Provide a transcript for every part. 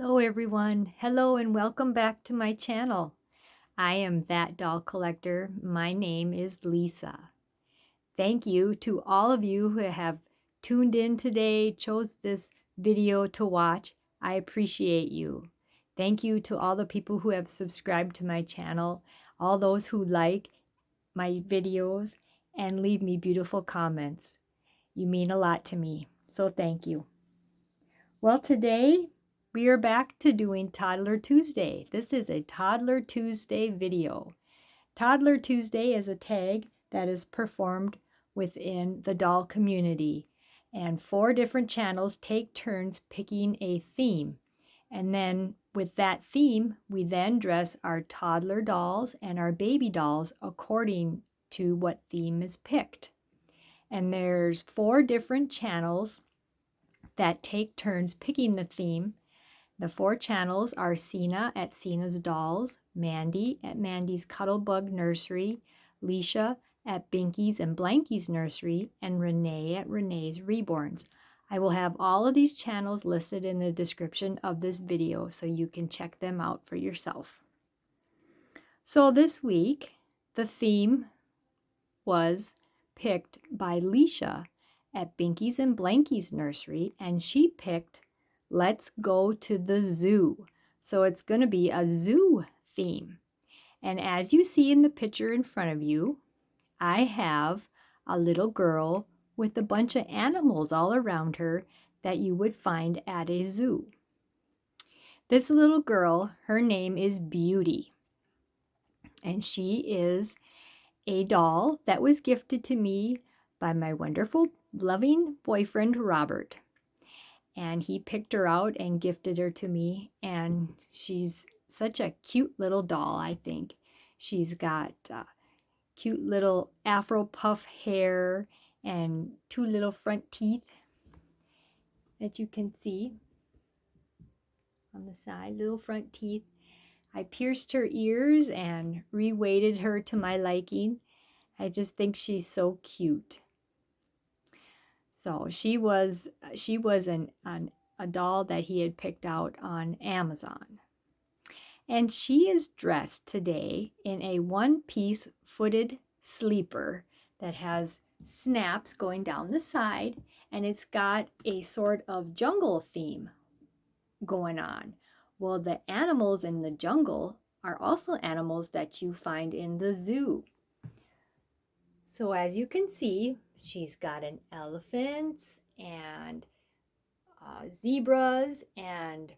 Hello everyone. Hello and welcome back to my channel. I am That Doll Collector. My name is Leisha. Thank you to all of you who have tuned in today, chose this video to watch. I appreciate you. Thank you to all the people who have subscribed to my channel, all those who like my videos and leave me beautiful comments. You mean a lot to me, so thank you. Well, today we are back to doing Toddler Tuesday. This is a Toddler Tuesday video. Toddler Tuesday is a tag that is performed within the doll community, and 4 different channels take turns picking a theme. And then with that theme, we then dress our toddler dolls and our baby dolls according to what theme is picked. And there's 4 different channels that take turns picking the theme. The 4 channels are Seena at Seena's Dolls, Mandy at Mandy's Cuddlebug Nursery, Leisha at Binky's and Blanky's Nursery, and Renee at Renee's Reborns. I will have all of these channels listed in the description of this video so you can check them out for yourself. So this week, the theme was picked by Leisha at Binky's and Blanky's Nursery, and she picked Let's Go to the Zoo. So it's going to be a zoo theme. And as you see in the picture in front of you, I have a little girl with a bunch of animals all around her that you would find at a zoo. This little girl, her name is Beauty, and she is a doll that was gifted to me by my wonderful, loving boyfriend, Robert. And he picked her out and gifted her to me, and she's such a cute little doll, I think. She's got cute little afro puff hair and 2 little front teeth that you can see on the side, little front teeth. I pierced her ears and reweighted her to my liking. I just think she's so cute. So she was a doll that he had picked out on Amazon. And she is dressed today in a 1-piece footed sleeper that has snaps going down the side, and it's got a sort of jungle theme going on. Well, the animals in the jungle are also animals that you find in the zoo. So as you can see, she's got an elephant and zebras and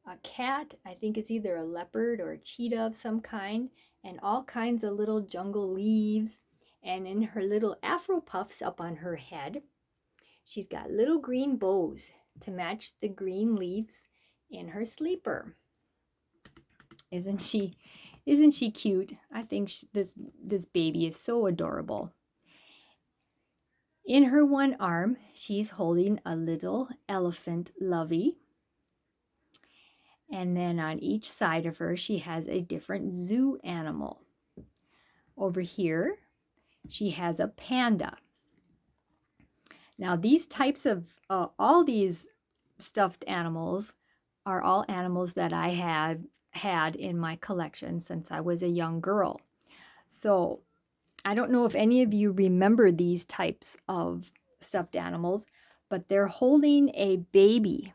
a cat. I think it's either a leopard or a cheetah of some kind, and all kinds of little jungle leaves. And in her little afro puffs up on her head, she's got little green bows to match the green leaves in her sleeper. Isn't she cute? I think this baby is so adorable. In her one arm, she's holding a little elephant lovey. And then on each side of her, she has a different zoo animal. Over here, she has a panda. Now, these types of, all these stuffed animals are all animals that I had in my collection since I was a young girl. So I don't know if any of you remember these types of stuffed animals, but they're holding a baby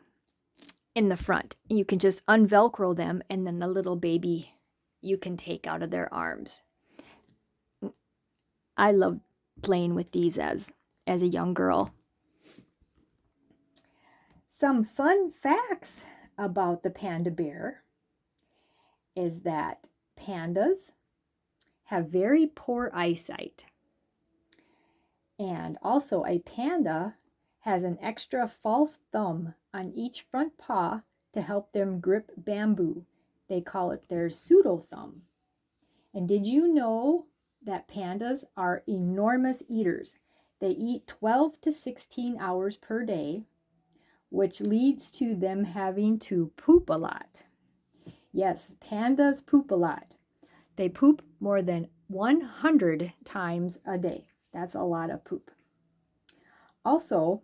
in the front. You can just unvelcro them, and then the little baby you can take out of their arms. I loved playing with these as a young girl. Some fun facts about the panda bear is that pandas have very poor eyesight. And also a panda has an extra false thumb on each front paw to help them grip bamboo. They call it their pseudo thumb. And did you know that pandas are enormous eaters? They eat 12 to 16 hours per day, which leads to them having to poop a lot. Yes, pandas poop a lot. They poop more than 100 times a day. That's a lot of poop. Also,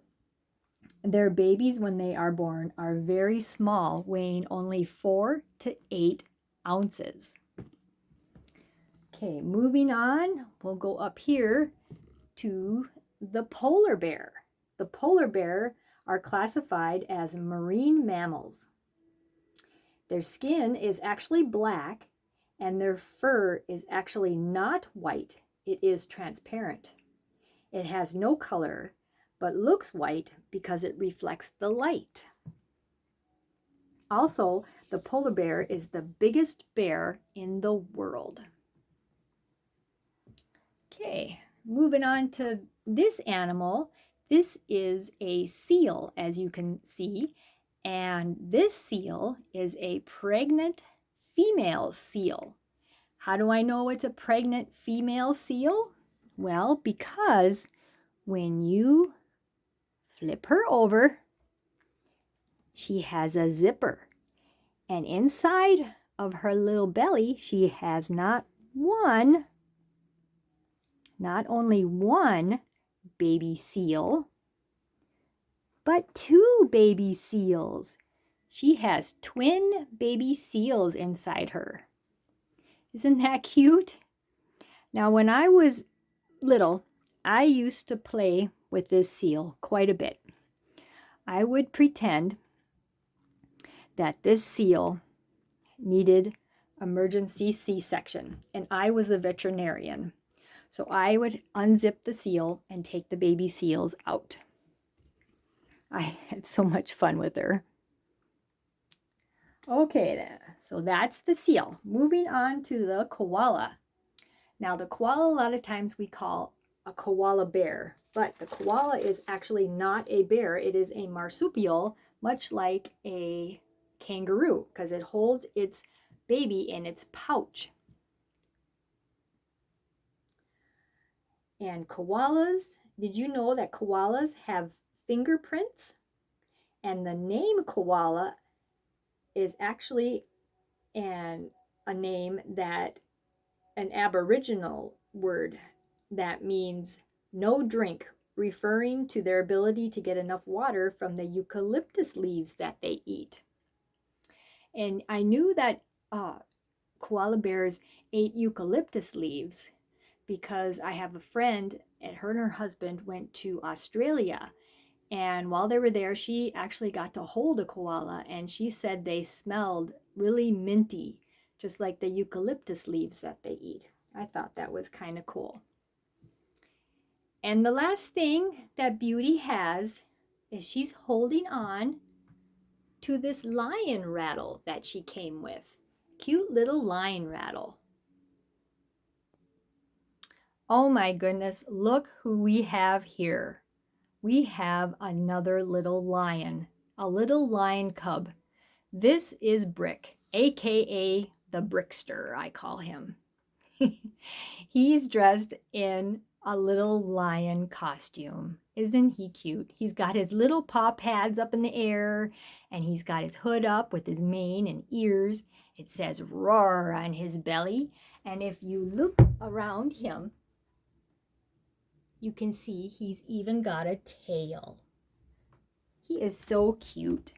Their babies, when they are born, are very small, weighing only 4 to 8 ounces. Okay, moving on, we'll go up here to the polar bear. The polar bear are classified as marine mammals. Their skin is actually black, and their fur is actually not white. It is transparent. It has no color, but looks white because it reflects the light. Also, the polar bear is the biggest bear in the world. Okay, moving on to this animal. This is a seal, as you can see, and this seal is a pregnant female seal. How do I know it's a pregnant female seal? Well, because when you flip her over, she has a zipper. And inside of her little belly, she has not only one baby seal, but 2 baby seals. She has twin baby seals inside her. Isn't that cute? Now, when I was little, I used to play with this seal quite a bit. I would pretend that this seal needed emergency C-section, and I was a veterinarian. So I would unzip the seal and take the baby seals out. I had so much fun with her. Okay then, so that's the seal. Moving on to the koala. Now the koala, a lot of times we call a koala bear, but the koala is actually not a bear. It is a marsupial, much like a kangaroo, because it holds its baby in its pouch. And koalas, did you know that koalas have fingerprints? And the name koala is actually a name that an Aboriginal word that means no drink, referring to their ability to get enough water from the eucalyptus leaves that they eat. And I knew that koala bears ate eucalyptus leaves because I have a friend, and her and her husband went to Australia. And while they were there, she actually got to hold a koala, and she said they smelled really minty, just like the eucalyptus leaves that they eat. I thought that was kind of cool. And the last thing that Beauty has is she's holding on to this lion rattle that she came with. Cute little lion rattle. Oh my goodness, look who we have here. We have another little lion, a little lion cub. This is Brick, aka the Brickster, I call him. He's dressed in a little lion costume. Isn't he cute? He's got his little paw pads up in the air, and he's got his hood up with his mane and ears. It says roar on his belly, and if you look around him, you can see he's even got a tail. He is so cute.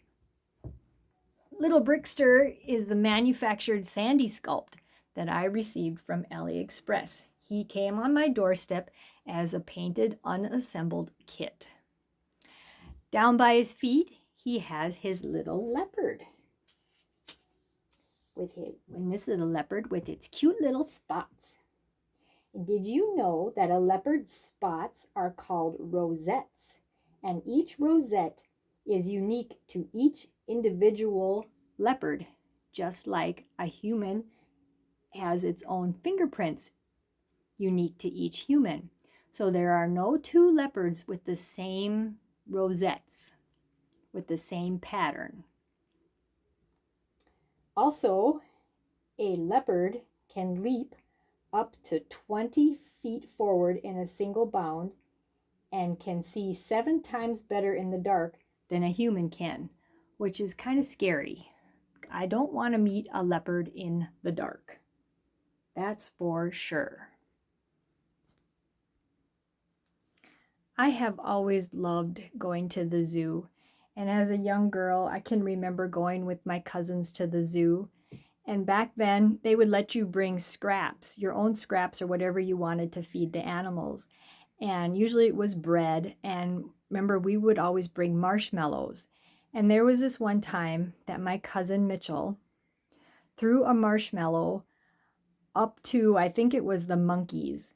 Little Brickster is the manufactured Sandy sculpt that I received from AliExpress. He came on my doorstep as a painted, unassembled kit. Down by his feet, he has his little leopard. This little leopard with its cute little spots. Did you know that a leopard's spots are called rosettes? And each rosette is unique to each individual leopard, just like a human has its own fingerprints unique to each human. So there are no 2 leopards with the same rosettes, with the same pattern. Also, a leopard can leap up to 20 feet forward in a single bound and can see 7 times better in the dark than a human can, which is kind of scary. I don't want to meet a leopard in the dark. That's for sure. I have always loved going to the zoo, And as a young girl, I can remember going with my cousins to the zoo. And back then, they would let you bring scraps, your own scraps or whatever you wanted to feed the animals. And usually it was bread. And remember, we would always bring marshmallows. And there was this one time that my cousin Mitchell threw a marshmallow up to, I think it was the monkeys.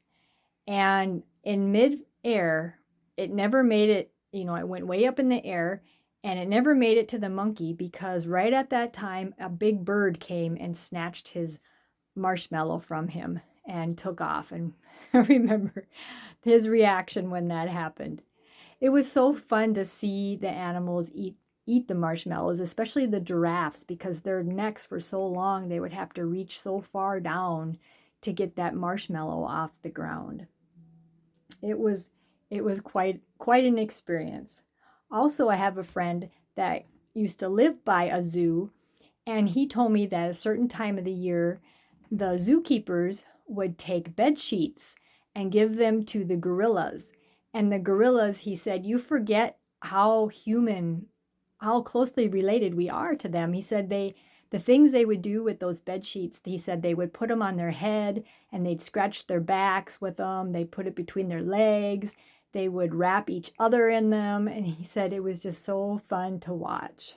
And in mid-air, it never made it, it went way up in the air, and it never made it to the monkey because right at that time, a big bird came and snatched his marshmallow from him and took off. And I remember his reaction when that happened. It was so fun to see the animals eat the marshmallows, especially the giraffes, because their necks were so long they would have to reach so far down to get that marshmallow off the ground. It was quite an experience. Also, I have a friend that used to live by a zoo, and he told me that a certain time of the year, the zookeepers would take bed sheets and give them to the gorillas. And the gorillas, he said, you forget how closely related we are to them. He said the things they would do with those bed sheets, he said they would put them on their head and they'd scratch their backs with them. They'd put it between their legs. They would wrap each other in them. And he said it was just so fun to watch.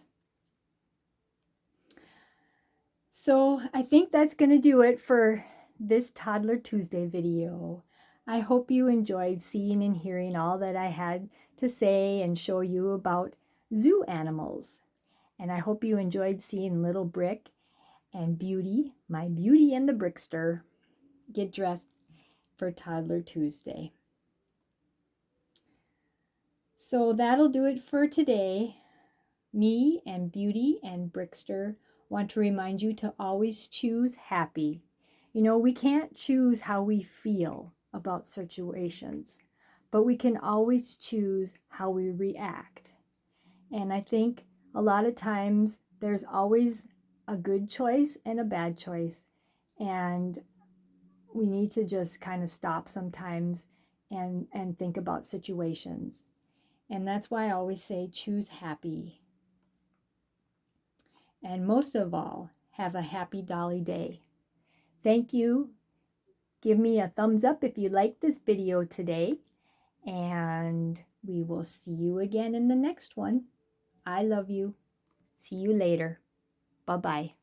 So I think that's going to do it for this Toddler Tuesday video. I hope you enjoyed seeing and hearing all that I had to say and show you about zoo animals. And I hope you enjoyed seeing Little Brick and Beauty, my Beauty and the Brickster, get dressed for Toddler Tuesday. So that'll do it for today. Me and Beauty and Brickster want to remind you to always choose happy. We can't choose how we feel about situations, but we can always choose how we react. And I think a lot of times there's always a good choice and a bad choice. And we need to just kind of stop sometimes and think about situations. And that's why I always say choose happy. And most of all, have a happy Dolly Day. Thank you. Give me a thumbs up if you liked this video today. And we will see you again in the next one. I love you. See you later. Bye-bye.